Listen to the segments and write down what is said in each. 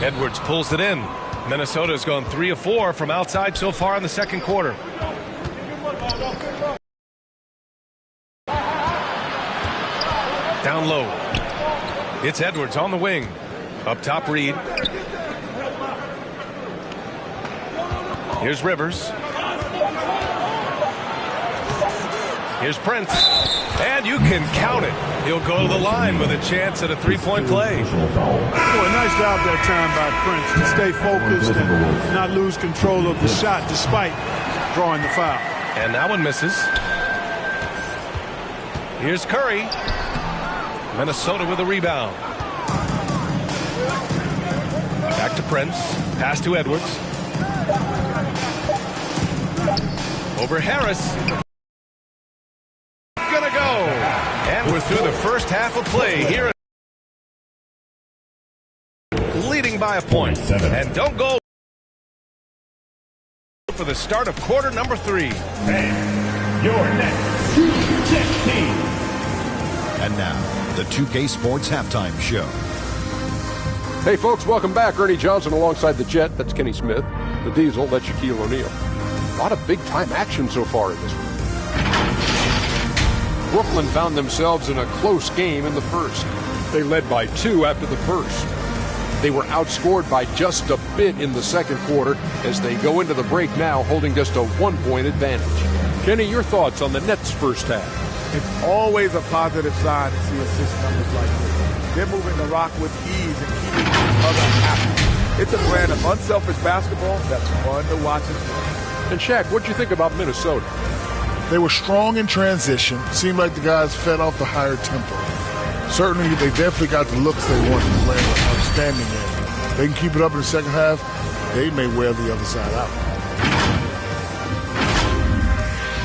Edwards pulls it in. Minnesota's gone 3 of 4 from outside so far in the second quarter. Down low. It's Edwards on the wing. Up top, Reed. Here's Rivers. Here's Prince. And you can count it. He'll go to the line with a chance at a three-point play. Boy, nice job that time by Prince to stay focused and not lose control of the shot despite drawing the foul. And that one misses. Here's Curry. Minnesota with a rebound. Back to Prince. Pass to Edwards. Over Harris. Gonna go. And we're through the first half of play here. Leading by a point. And don't go for the start of quarter number 3. And your next 2 team. And now, the 2K Sports Halftime Show. Hey, folks, welcome back. Ernie Johnson alongside the Jet. That's Kenny Smith. The Diesel, that's Shaquille O'Neal. A lot of big-time action so far in this one. Brooklyn found themselves in a close game in the first. They led by 2 after the first. They were outscored by just a bit in the second quarter as they go into the break now holding just a 1-point advantage. Kenny, your thoughts on the Nets' first half? It's always a positive sign to see assist numbers like this. They're moving the rock with ease and keeping each other happy. It's a brand of unselfish basketball that's fun to watch and play. And Shaq, what'd you think about Minnesota? They were strong in transition. Seemed like the guys fed off the higher tempo. Certainly, they definitely got the looks they wanted to play an outstanding game. They can keep it up in the second half, they may wear the other side out.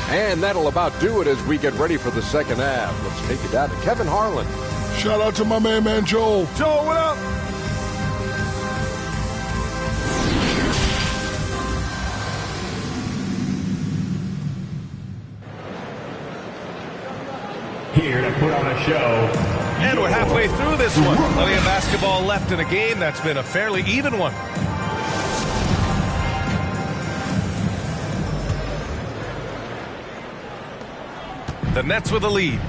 And that'll about do it as we get ready for the second half. Let's take it down to Kevin Harlan. Shout out to my man Joel. Joel, what up? Here to put on a show. And we're halfway through this one. Plenty of basketball left in a game that's been a fairly even one. The Nets with a lead.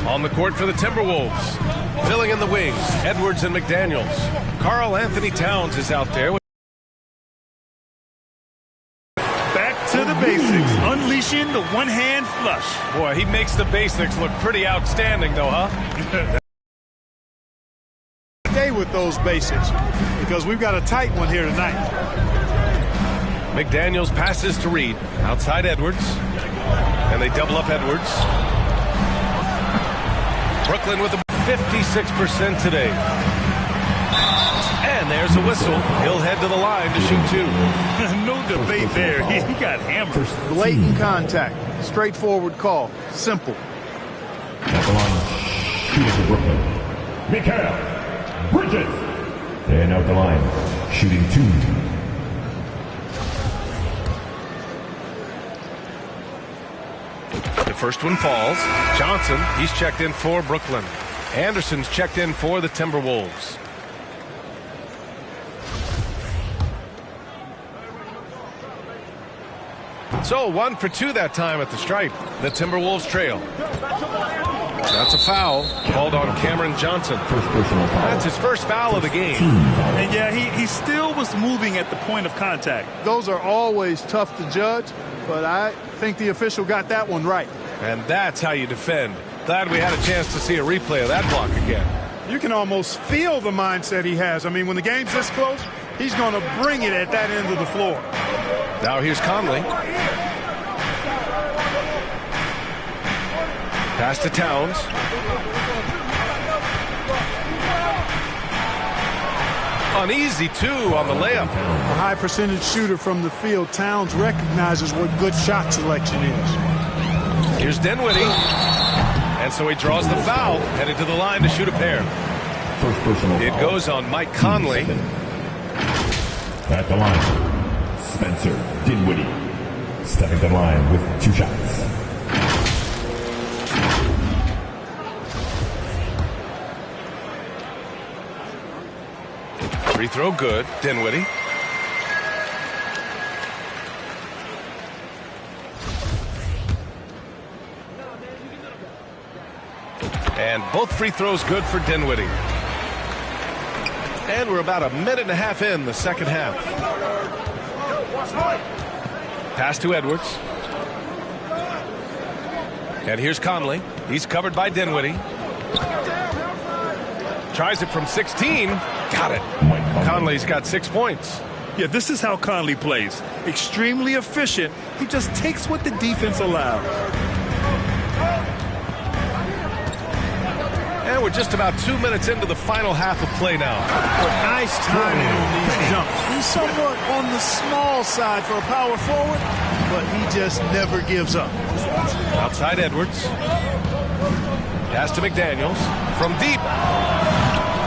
On the court for the Timberwolves. Filling in the wings, Edwards and McDaniels. Karl Anthony Towns is out there. Back to the basics, unleashing the one-hand flush. Boy, he makes the basics look pretty outstanding, though, huh? Stay with those basics because we've got a tight one here tonight. McDaniels passes to Reed. Outside Edwards. And they double up Edwards. Brooklyn with a 56% today. And there's a whistle. He'll head to the line to shoot 2. No debate there. He got hammered. Blatant contact. Straightforward call. Simple. At the line, shooting for Brooklyn. Mikal Bridges. And out the line, shooting 2. The first one falls. Johnson, he's checked in for Brooklyn. Anderson's checked in for the Timberwolves. So 1 for 2 that time at the stripe. The Timberwolves trail. That's a foul called on Cameron Johnson. First personal foul. That's his first foul of the game. And yeah, he still was moving at the point of contact. Those are always tough to judge, but I think the official got that one right. And that's how you defend. Glad we had a chance to see a replay of that block again. You can almost feel the mindset he has. I mean, when the game's this close, he's going to bring it at that end of the floor. Now here's Conley. Pass to Towns. Uneasy, 2 on the layup. A high percentage shooter from the field. Towns recognizes what good shot selection is. Here's Dinwiddie. And so he draws the foul, headed to the line to shoot a pair. First personal It foul. goes on Mike Conley. At the line, Spencer Dinwiddie. Stepping to the line with 2 shots. Free throw good. Dinwiddie. And both free throws good for Dinwiddie. And we're about a minute and a half in the second half. Pass to Edwards. And here's Conley. He's covered by Dinwiddie. Tries it from 16. Got it. Conley's got 6 points. Yeah, this is how Conley plays. Extremely efficient. He just takes what the defense allows. And we're just about 2 minutes into the final half of play now. Nice timing on these jumps. He's somewhat on the small side for a power forward, but he just never gives up. Outside Edwards. Pass to McDaniels. From deep.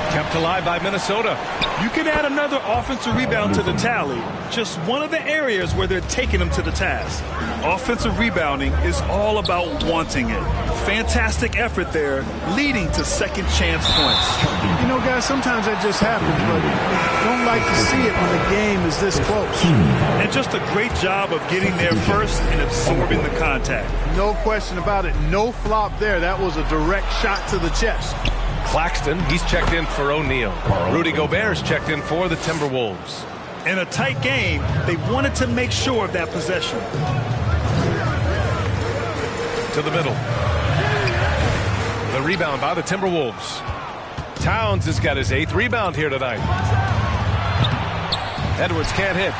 Kept alive by Minnesota. You can add another offensive rebound to the tally. Just one of the areas where they're taking them to the task. Offensive rebounding is all about wanting it. Fantastic effort there, leading to second chance points. You know, guys, sometimes that just happens, but you don't like to see it when the game is this close. And just a great job of getting there first and absorbing the contact. No question about it. No flop there. That was a direct shot to the chest. Claxton, he's checked in for O'Neal. Rudy Gobert's checked in for the Timberwolves. In a tight game, they wanted to make sure of that possession. To the middle. The rebound by the Timberwolves. Towns has got his 8th rebound here tonight. Edwards can't hit.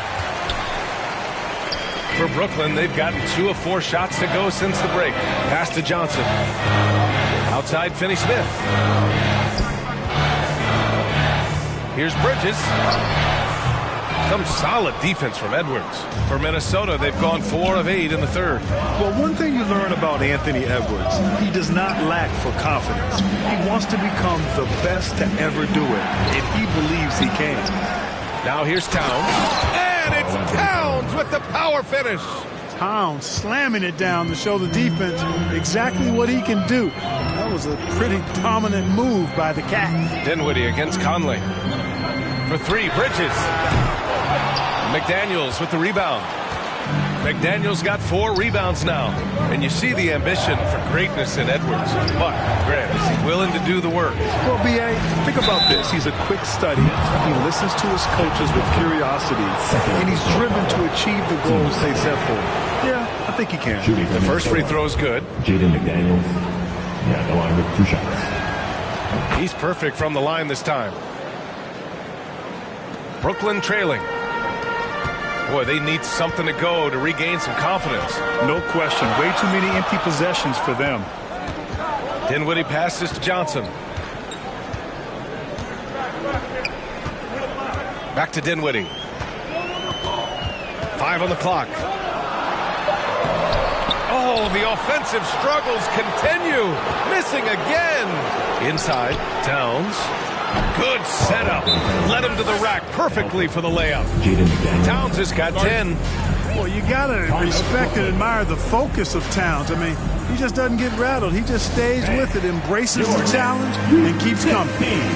For Brooklyn, they've gotten 2 of 4 shots to go since the break. Pass to Johnson. Outside Finney-Smith. Here's Bridges. Some solid defense from Edwards. For Minnesota, they've gone 4 of 8 in the third. Well, one thing you learn about Anthony Edwards, he does not lack for confidence. He wants to become the best to ever do it, and he believes he can. Now here's Towns. And it's Towns with the power finish. Towns slamming it down to show the defense exactly what he can do. That was a pretty dominant move by the Cat. Dinwiddie against Conley. For 3, Bridges. McDaniels with the rebound. McDaniels got 4 rebounds now. And you see the ambition for greatness in Edwards. But, Grant, is he willing to do the work? Well, B.A., think about this. He's a quick study. He listens to his coaches with curiosity. And he's driven to achieve the goals they set for him. Yeah, I think he can. The first free throw is good. Jaden McDaniels. Yeah, the line with 2 shots. He's perfect from the line this time. Brooklyn trailing. Boy, they need something to go to regain some confidence. No question. Way too many empty possessions for them. Dinwiddie passes to Johnson. Back to Dinwiddie. 5 on the clock. Oh, the offensive struggles continue. Missing again. Inside, Towns. Good setup. Led him to the rack perfectly for the layup. Towns has got 10. Well, you got to respect and admire the focus of Towns. I mean, he just doesn't get rattled. He just stays with it, embraces the challenge, and keeps coming.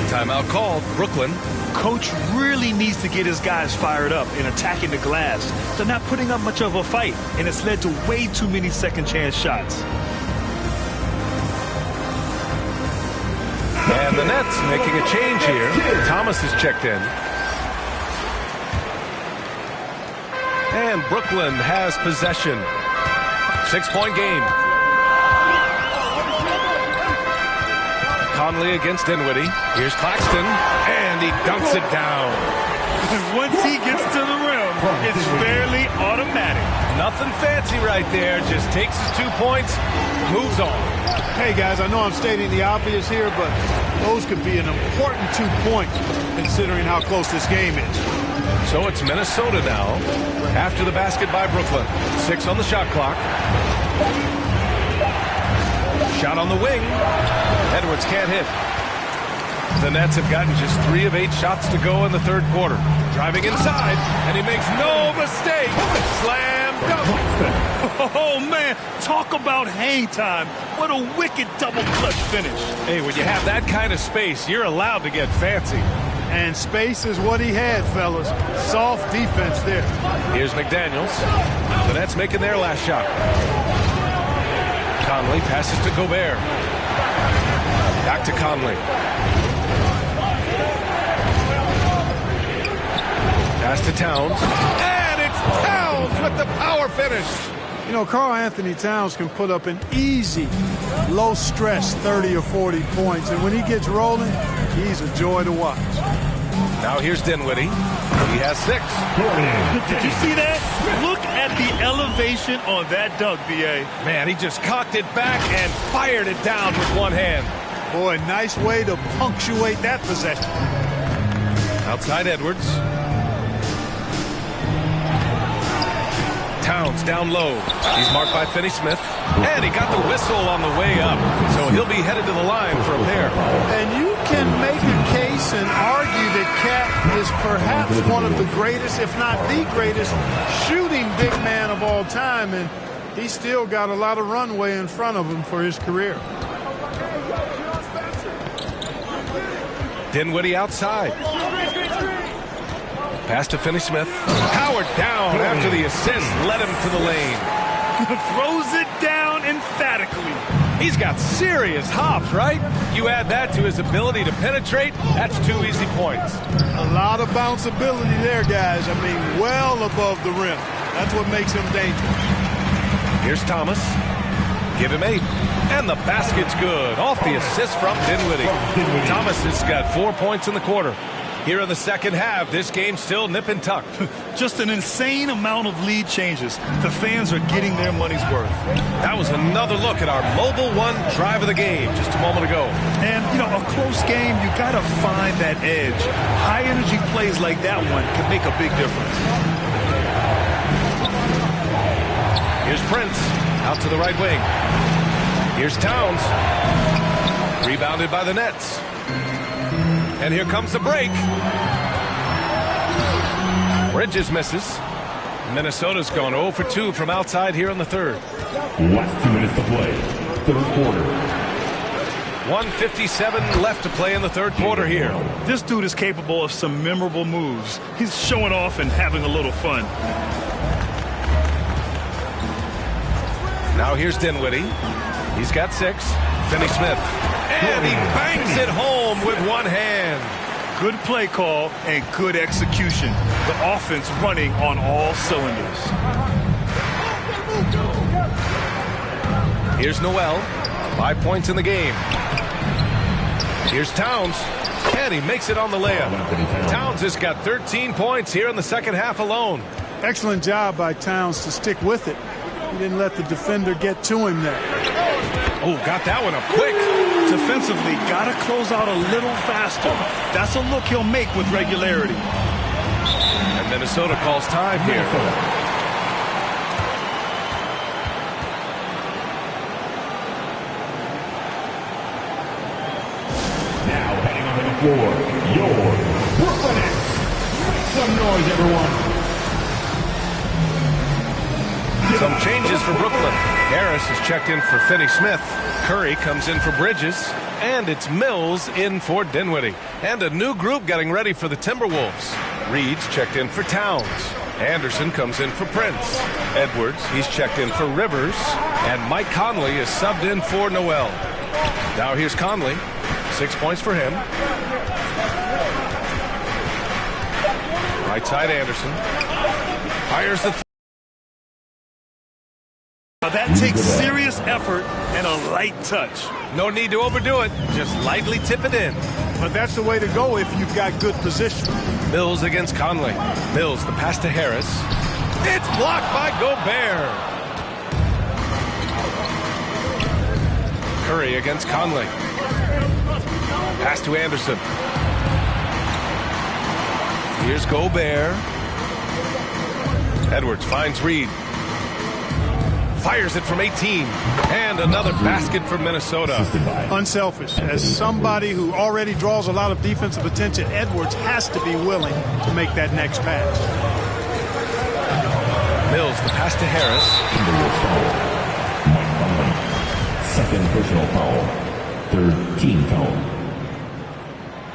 Timeout called. Brooklyn. Coach really needs to get his guys fired up and attacking the glass. They're not putting up much of a fight, and it's led to way too many second chance shots. And the Nets making a change here. Thomas is checked in. And Brooklyn has possession. 6-point game. Conley against Dinwiddie. Here's Claxton. And he dunks it down. Once he gets to the rim, it's fairly automatic. Nothing fancy right there. Just takes his 2 points, moves on. Hey, guys, I know I'm stating the obvious here, but those could be an important 2 points considering how close this game is. So it's Minnesota now after the basket by Brooklyn. 6 on the shot clock. Shot on the wing. Edwards can't hit. The Nets have gotten just 3 of 8 shots to go in the third quarter. Driving inside, and he makes no mistake. Slam dunk. Oh, man, talk about hang time. What a wicked double clutch finish. Hey, when you have that kind of space, you're allowed to get fancy. And space is what he had, fellas. Soft defense there. Here's McDaniels. The Nets making their last shot. Conley passes to Gobert. Back to Conley. Pass to Towns. And it's Towns with the power finish. You know, Karl Anthony Towns can put up an easy, low-stress 30 or 40 points. And when he gets rolling, he's a joy to watch. Now here's Dinwiddie. He has 6. Did you see that? Look at the elevation on that dunk, B.A. Man, he just cocked it back and fired it down with one hand. Boy, nice way to punctuate that possession. Outside Edwards. Towns down low. He's marked by Finney-Smith. And he got the whistle on the way up. So he'll be headed to the line for a pair. And you can make a case and argue that Cat is perhaps one of the greatest, if not the greatest, shooting big man of all time. And he's still got a lot of runway in front of him for his career. Dinwiddie outside. Pass to Finney-Smith. Howard down after the assist led him to the lane. Throws it down emphatically. He's got serious hops, right? You add that to his ability to penetrate, that's 2 easy points. A lot of bounceability there, guys. I mean, well above the rim. That's what makes him dangerous. Here's Thomas. Give him 8. And the basket's good. Off the assist from Dinwiddie. Thomas has got 4 points in the quarter. Here in the second half, this game's still nip and tuck. Just an insane amount of lead changes. The fans are getting their money's worth. That was another look at our Mobile One drive of the game just a moment ago. And, you know, a close game, you got to find that edge. High-energy plays like that one can make a big difference. Here's Prince out to the right wing. Here's Towns. Rebounded by the Nets. And here comes the break. Bridges misses. Minnesota's gone 0 for 2 from outside here in the third. Last 2 minutes to play. Third quarter. 1:57 left to play in the third quarter here. This dude is capable of some memorable moves. He's showing off and having a little fun. Now here's Dinwiddie. He's got 6. Finney-Smith. And he bangs it home with one hand. Good play call and good execution. The offense running on all cylinders. Here's Noel. 5 points in the game. Here's Towns. And he makes it on the layup. Towns has got 13 points here in the second half alone. Excellent job by Towns to stick with it. He didn't let the defender get to him there. Oh, got that one up quick. Defensively, got to close out a little faster. That's a look he'll make with regularity. And Minnesota calls time here. Now heading onto the floor, your Brooklyn Nets. Make some noise, everyone. Some changes for Brooklyn. Harris is checked in for Finney-Smith. Curry comes in for Bridges. And it's Mills in for Dinwiddie. And a new group getting ready for the Timberwolves. Reed's checked in for Towns. Anderson comes in for Prince. Edwards, he's checked in for Rivers. And Mike Conley is subbed in for Noel. Now here's Conley. 6 points for him. Right side Anderson. Fires the that takes serious effort and a light touch. No need to overdo it. Just lightly tip it in. But that's the way to go if you've got good position. Mills against Conley. Mills, the pass to Harris. It's blocked by Gobert. Curry against Conley. Pass to Anderson. Here's Gobert. Edwards finds Reed. Fires it from 18. And another basket for Minnesota. Unselfish. As somebody who already draws a lot of defensive attention, Edwards has to be willing to make that next pass. Mills, the pass to Harris. Second personal foul. Third team foul.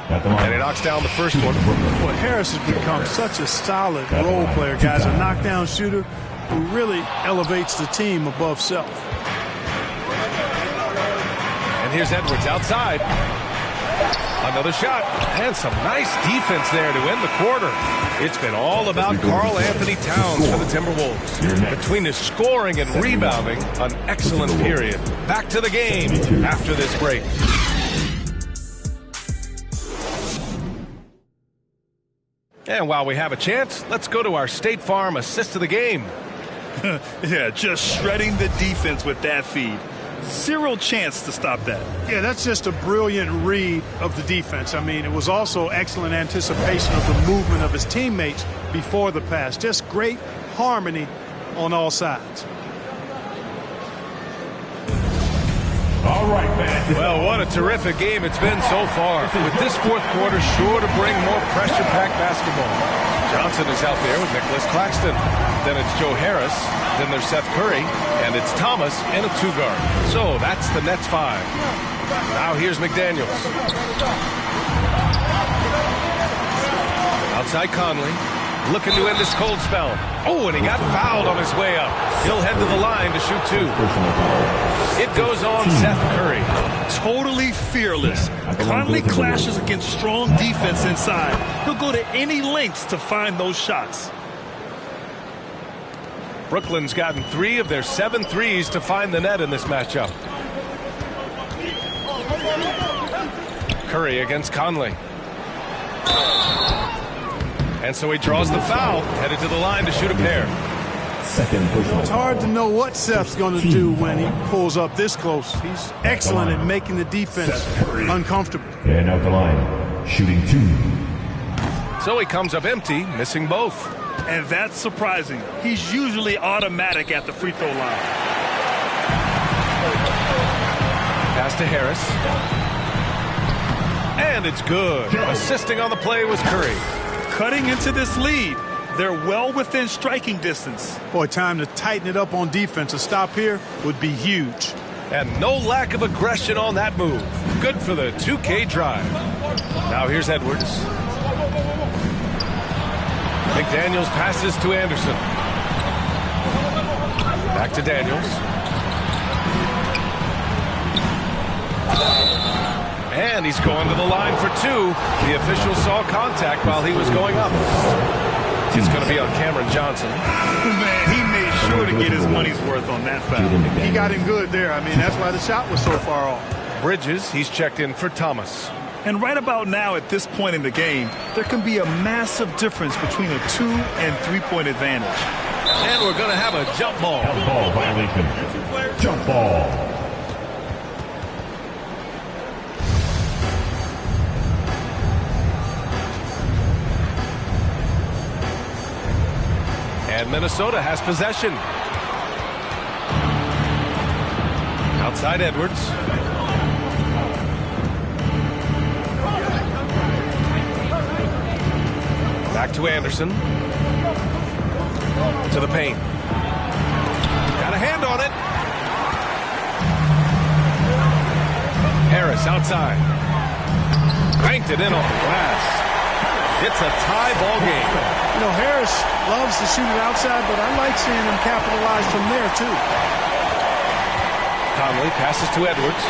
At the line. And he knocks down the first one. Well, Harris has become such a solid role player, guys. A knockdown shooter who really elevates the team above self. And here's Edwards outside. Another shot. And some nice defense there to end the quarter. It's been all about Karl Anthony Towns for the Timberwolves. Between his scoring and rebounding, an excellent period. Back to the game after this break. And while we have a chance, let's go to our State Farm assist of the game. Yeah, just shredding the defense with that feed. Zero chance to stop that. Yeah, that's just a brilliant read of the defense. I mean, it was also excellent anticipation of the movement of his teammates before the pass. Just great harmony on all sides. All right, man. Well, what a terrific game it's been so far. With this fourth quarter sure to bring more pressure-packed basketball. Johnson is out there with Nicholas Claxton. Then it's Joe Harris. Then there's Seth Curry. And it's Thomas and a two-guard. So that's the Nets 5. Now here's McDaniels. Outside Conley. Looking to end this cold spell. Oh, and he got fouled on his way up. He'll head to the line to shoot 2. It goes on Seth Curry. Totally fearless. Conley clashes against strong defense inside. He'll go to any lengths to find those shots. Brooklyn's gotten 3 of their 7 threes to find the net in this matchup. Curry against Conley. And so he draws the foul, headed to the line to shoot a pair. It's hard to know what Seth's going to do when he pulls up this close. He's excellent at making the defense uncomfortable. And out the line, shooting 2. So he comes up empty, missing both. And that's surprising. He's usually automatic at the free throw line. Pass to Harris. And it's good. Assisting on the play was Curry. Cutting into this lead. They're well within striking distance. Boy, time to tighten it up on defense. A stop here would be huge. And no lack of aggression on that move. Good for the 2K drive. Now here's Edwards. McDaniels passes to Anderson. Back to Daniels. And he's going to the line for 2. The official saw contact while he was going up. It's going to be on Cameron Johnson. Man, he made sure to get his money's worth on that foul. He got him good there. I mean, that's why the shot was so far off. Bridges, he's checked in for Thomas. And right about now, at this point in the game, there can be a massive difference between a 2- and 3-point advantage. And we're going to have a jump ball. Jump ball violation. Jump ball. And Minnesota has possession. Outside Edwards. Back to Anderson. To the paint. Got a hand on it. Harris outside. Cranked it in off the glass. It's a tie ball game. You know, Harris loves to shoot it outside, but I like seeing him capitalize from there, too. Conley passes to Edwards.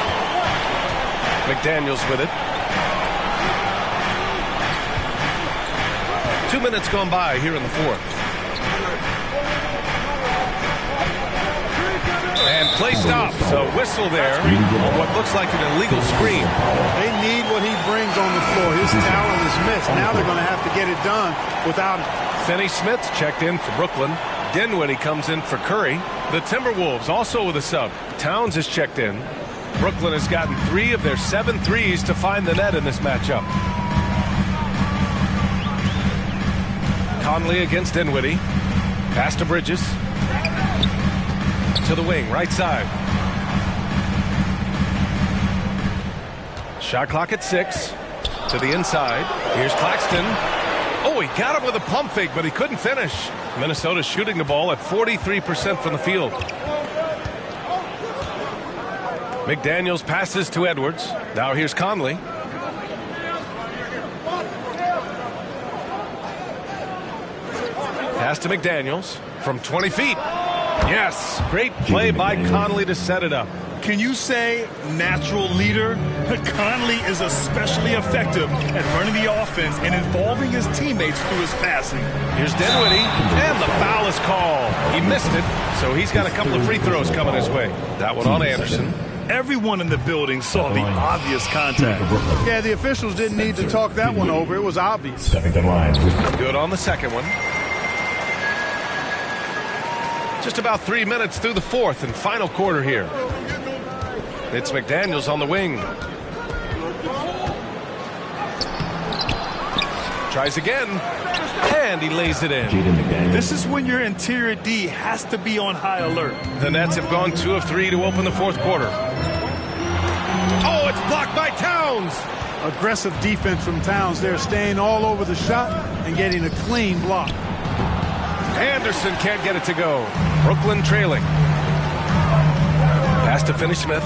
McDaniels with it. 2 minutes gone by here in the fourth. And play stops. A whistle there on what looks like an illegal screen. They need what he brings on the floor. His talent is missed. Now they're going to have to get it done without him. Finney Smith checked in for Brooklyn. Dinwiddie comes in for Curry. The Timberwolves also with a sub. Towns is checked in. Brooklyn has gotten 3 of their 7 threes to find the net in this matchup. Conley against Dinwiddie. Pass to Bridges. To the wing, right side. Shot clock at 6. To the inside. Here's Claxton. Oh, he got him with a pump fake, but he couldn't finish. Minnesota shooting the ball at 43% from the field. McDaniels passes to Edwards. Now here's Conley. Pass to McDaniels from 20 feet. Yes, great play by Conley to set it up. Can you say natural leader? Conley is especially effective at running the offense and involving his teammates through his passing. Here's Dinwiddie, and the foul is called. He missed it, so he's got a couple of free throws coming his way. That one on Anderson. Everyone in the building saw the obvious contact. Yeah, the officials didn't need to talk that one over. It was obvious. Stepping to the line. Good on the second one. Just about 3 minutes through the fourth and final quarter here. It's McDaniels on the wing. Tries again, and he lays it in. This is when your interior D has to be on high alert. The Nets have gone 2 of 3 to open the fourth quarter. Oh, it's blocked by Towns. Aggressive defense from Towns. They're staying all over the shot and getting a clean block. Anderson can't get it to go. Brooklyn trailing. Pass to Finney-Smith.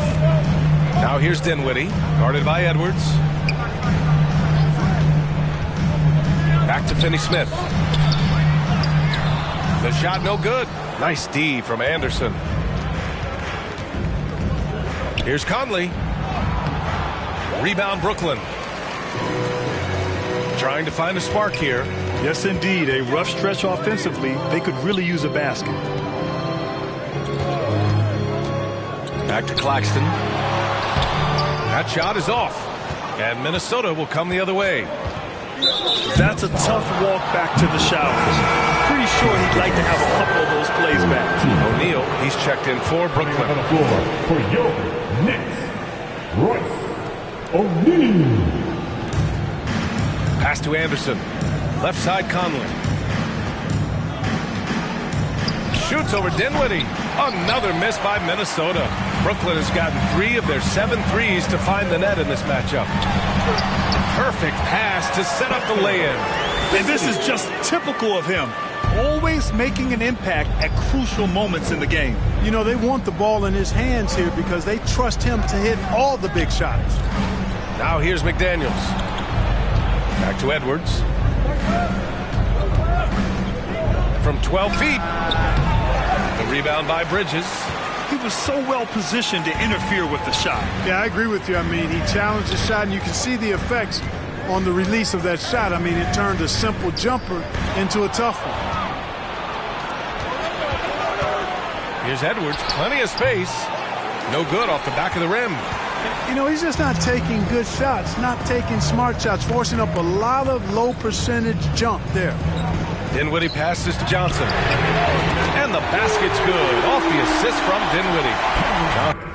Now here's Dinwiddie, guarded by Edwards. Back to Finney-Smith. The shot no good. Nice D from Anderson. Here's Conley. Rebound Brooklyn. Trying to find a spark here. Yes, indeed. A rough stretch offensively. They could really use a basket. Back to Claxton. That shot is off. And Minnesota will come the other way. That's a tough walk back to the showers. Pretty sure he'd like to have a couple of those plays back. O'Neal, he's checked in for Brooklyn. On the floor for your Nets, Royce O'Neal. Pass to Anderson. Left side Conley. Shoots over Dinwiddie. Another miss by Minnesota. Brooklyn has gotten 3 of their 7 threes to find the net in this matchup. Perfect pass to set up the lay-in. And this is just typical of him. Always making an impact at crucial moments in the game. You know, they want the ball in his hands here because they trust him to hit all the big shots. Now here's McDaniels. Back to Edwards. From 12 feet. The rebound by Bridges. He was so well positioned to interfere with the shot. Yeah, I agree with you. I mean, he challenged the shot, and you can see the effects on the release of that shot. I mean, it turned a simple jumper into a tough one. Here's Edwards. Plenty of space. No good off the back of the rim. You know, he's just not taking good shots, not taking smart shots, forcing up a lot of low percentage jump there. Dinwiddie passes to Johnson. And the basket's good. Off the assist from Dinwiddie.